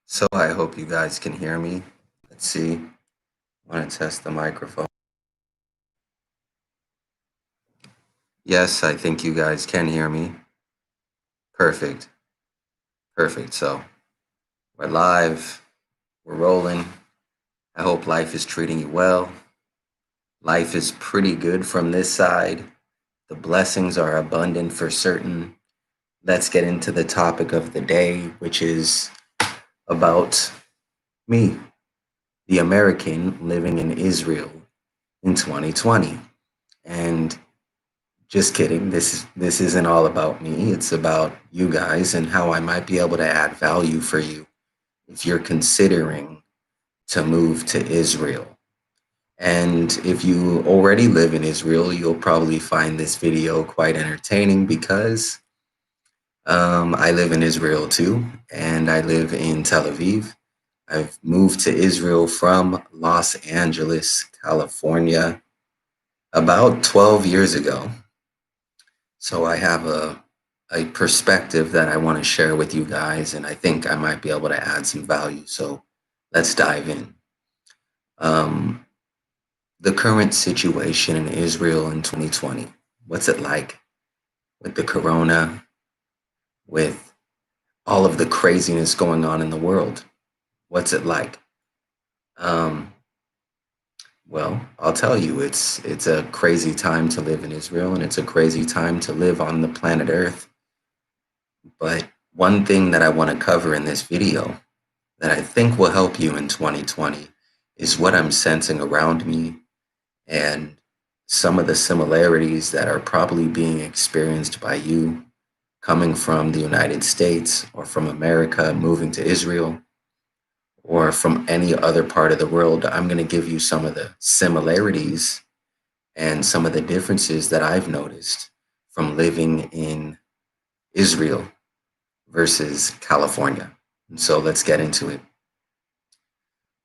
So I hope you guys can hear me. Let's see. I want to test the microphone. Yes, I think you guys can hear me. Perfect. Perfect. So we're live. We're rolling. I hope life is treating you well. Life is pretty good from this side. The blessings are abundant for certain. Let's get into the topic of the day, which is about me, the American living in Israel in 2020. And just kidding. This isn't all about me. It's about you guys and how I might be able to add value for you if you're considering to move to Israel. And if you already live in Israel, you'll probably find this video quite entertaining because I live in Israel too, and I live in Tel Aviv. I've moved to Israel from Los Angeles, California, about 12 years ago. So I have a perspective that I want to share with you guys, and I think I might be able to add some value. So let's dive in. Um, the current situation in Israel in 2020. What's it like with the corona, with all of the craziness going on in the world? What's it like? Um, well, I'll tell you, it's a crazy time to live in Israel, and it's a crazy time to live on the planet Earth. But one thing that I want to cover in this video that I think will help you in 2020 is what I'm sensing around me and some of the similarities that are probably being experienced by you coming from the United States or from America, moving to Israel, or from any other part of the world. I'm going to give you some of the similarities and some of the differences that I've noticed from living in Israel versus California. And so let's get into it.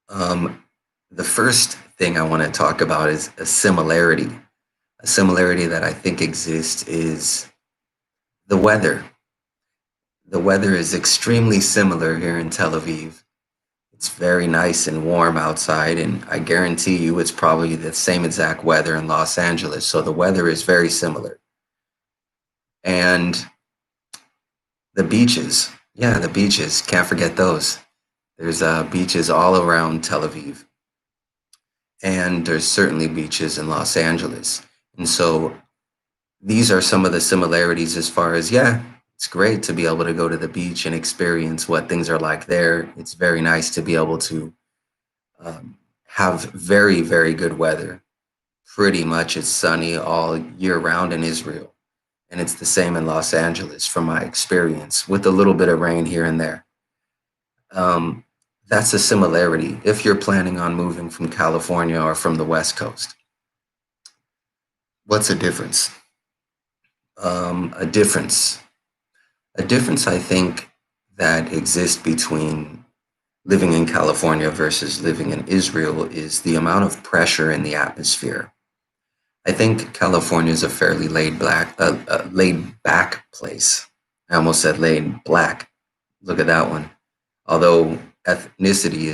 Um, the first thing I want to talk about is a similarity. A similarity that I think exists is the weather. The weather is extremely similar here in Tel Aviv. It's very nice and warm outside, and I guarantee you it's probably the same exact weather in Los Angeles. So the weather is very similar. And the beaches, yeah, the beaches, can't forget those. There's beaches all around Tel Aviv. And there's certainly beaches in Los Angeles. And so these are some of the similarities as far as, yeah, it's great to be able to go to the beach and experience what things are like there. It's very nice to be able to have very, very good weather. Pretty much it's sunny all year round in Israel. And it's the same in Los Angeles from my experience, with a little bit of rain here and there. Um, that's a similarity if you're planning on moving from California or from the West Coast. What's a difference? A difference. A difference, I think, that exists between living in California versus living in Israel is the amount of pressure in the atmosphere. I think California is a fairly laid back place. I almost said laid black. Look at that one. Although ethnicity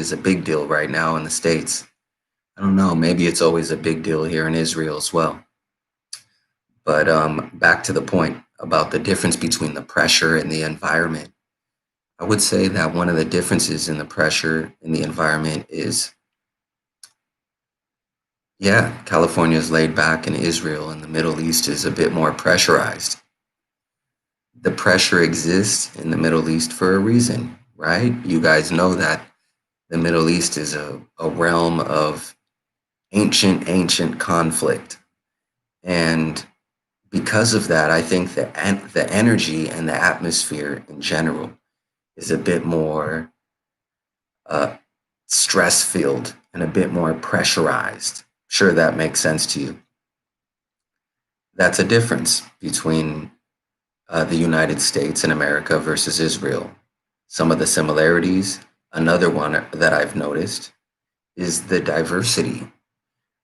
is a big deal right now in the States. I don't know. Maybe it's always a big deal here in Israel as well. But back to the point about the difference between the pressure and the environment. I would say that one of the differences in the pressure in the environment is, yeah, California is laid back and Israel and the Middle East is a bit more pressurized. The pressure exists in the Middle East for a reason, right? You guys know that the Middle East is a realm of ancient conflict. And because of that, I think that the energy and the atmosphere in general is a bit more uh, stress filled and a bit more pressurized. Sure, that makes sense to you. That's a difference between the United States and America versus Israel. Some of the similarities, another one that I've noticed is the diversity.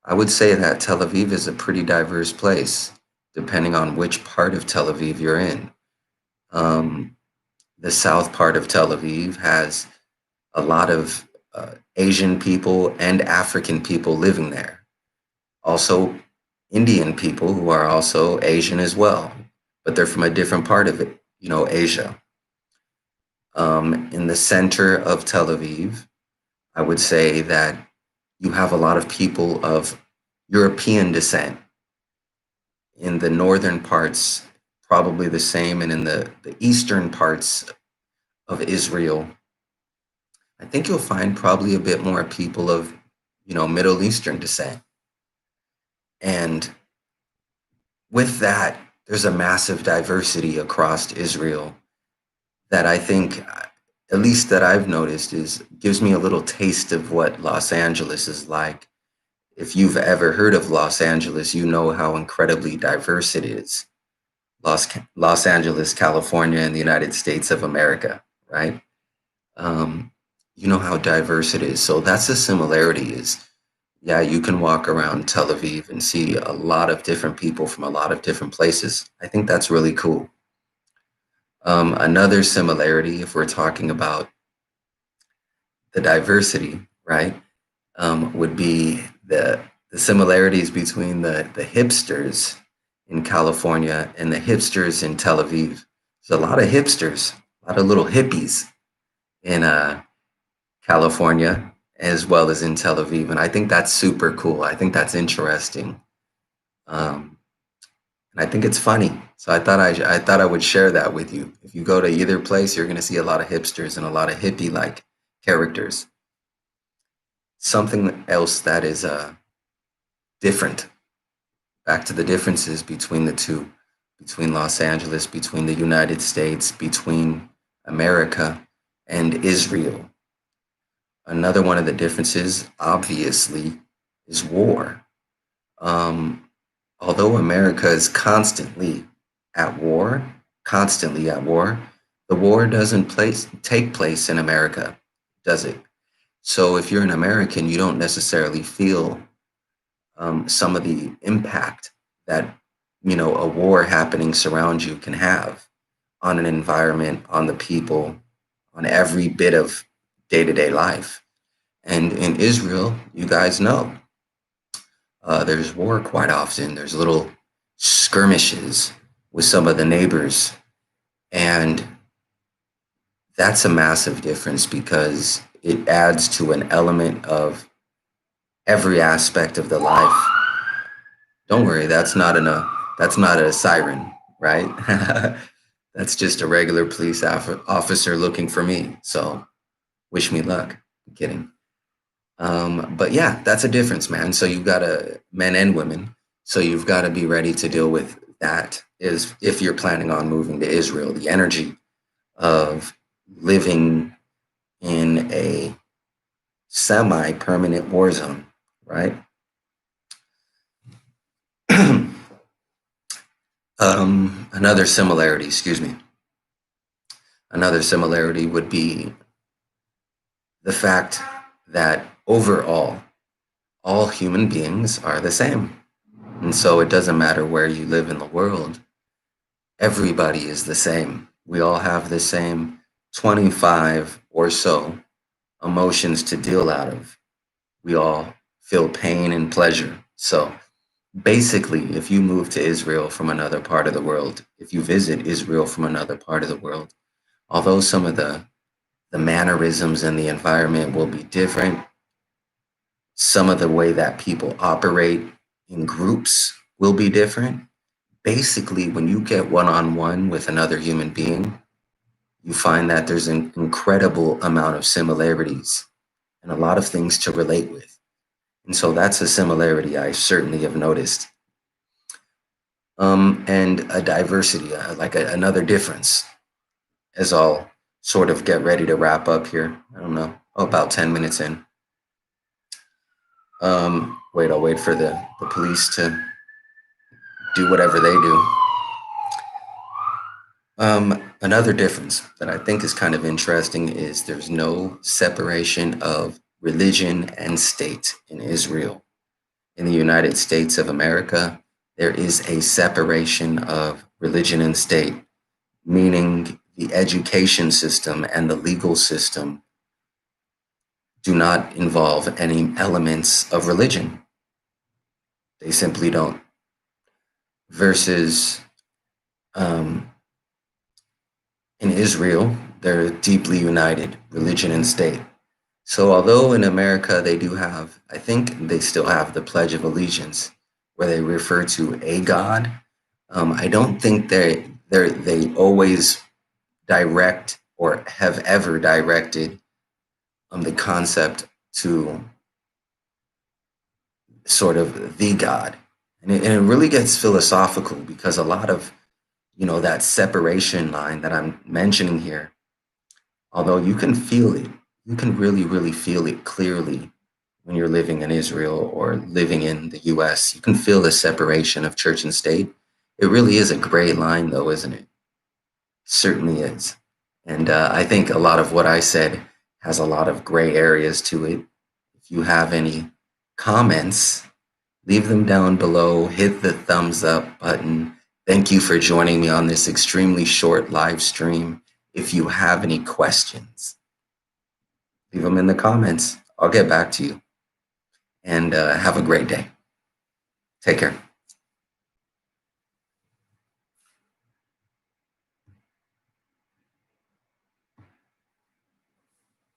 I would say that Tel Aviv is a pretty diverse place, depending on which part of Tel Aviv you're in. Um, the south part of Tel Aviv has a lot of Asian people and African people living there. Also, Indian people who are also Asian as well, but they're from a different part of it, Asia. In the center of Tel Aviv, I would say that you have a lot of people of European descent. In the northern parts, probably the same, and in the eastern parts of Israel, I think you'll find probably a bit more people of, Middle Eastern descent. And with that, there's a massive diversity across Israel that I think, at least that I've noticed, gives me a little taste of what Los Angeles is like. If you've ever heard of Los Angeles, you know how incredibly diverse it is. Los Angeles, California, in the United States of America, right? You know how diverse it is. So that's the similarity is, yeah, you can walk around Tel Aviv and see a lot of different people from a lot of different places. I think that's really cool. Another similarity, if we're talking about the diversity, right, would be the similarities between the hipsters in California and the hipsters in Tel Aviv. There's a lot of hipsters, a lot of little hippies in California as well as in Tel Aviv, and I think that's super cool. I think that's interesting, and I think it's funny. So I thought I would share that with you. If you go to either place, you're going to see a lot of hipsters and a lot of hippie like characters. Something else that is different. Back to the differences between the two, between Los Angeles, between the United States, between America and Israel. Another one of the differences, obviously, is war. Although America is constantly at war, the war doesn't take place in America, does it? So if you're an American, you don't necessarily feel some of the impact that a war happening surround you can have on an environment, on the people, on every bit of day-to-day life. And in Israel, you guys know, there's war quite often. There's little skirmishes with some of the neighbors, and that's a massive difference because it adds to an element of every aspect of the life. Don't worry, that's not a siren, right? That's just a regular police officer looking for me. So wish me luck. I'm kidding. But yeah, that's a difference, man. So you've got men and women. So you've got to be ready to deal with that is if you're planning on moving to Israel, the energy of living in a semi-permanent war zone, right? Another similarity, excuse me. Another similarity would be the fact that overall, all human beings are the same. And so it doesn't matter where you live in the world, everybody is the same. We all have the same 25 or so emotions to deal out of. We all feel pain and pleasure. So basically, if you move to Israel from another part of the world, if you visit Israel from another part of the world, although some of the mannerisms and the environment will be different, some of the way that people operate in groups will be different. Basically, when you get one-on-one with another human being, you find that there's an incredible amount of similarities and a lot of things to relate with. And so that's a similarity I certainly have noticed. And a diversity, another difference, as I'll sort of get ready to wrap up here. I don't know, about 10 minutes in. I'll wait for the police to do whatever they do. Another difference that I think is kind of interesting is there's no separation of religion and state in Israel. In the United States of America, there is a separation of religion and state, meaning the education system and the legal system do not involve any elements of religion. They simply don't. Versus um, in Israel, they're deeply united, religion and state. So although in America they do have, I think they still have the Pledge of Allegiance, where they refer to a God. I don't think they always direct or have ever directed the concept to sort of the God, and it really gets philosophical because a lot of that separation line that I'm mentioning here, although you can feel it, you can really, really feel it clearly when you're living in Israel or living in the US. You can feel the separation of church and state. It really is a gray line, though, isn't it? Certainly is. And I think a lot of what I said has a lot of gray areas to it. If you have any comments, leave them down below. Hit the thumbs up button. Thank you for joining me on this extremely short live stream. If you have any questions, leave them in the comments. I'll get back to you. And have a great day. Take care.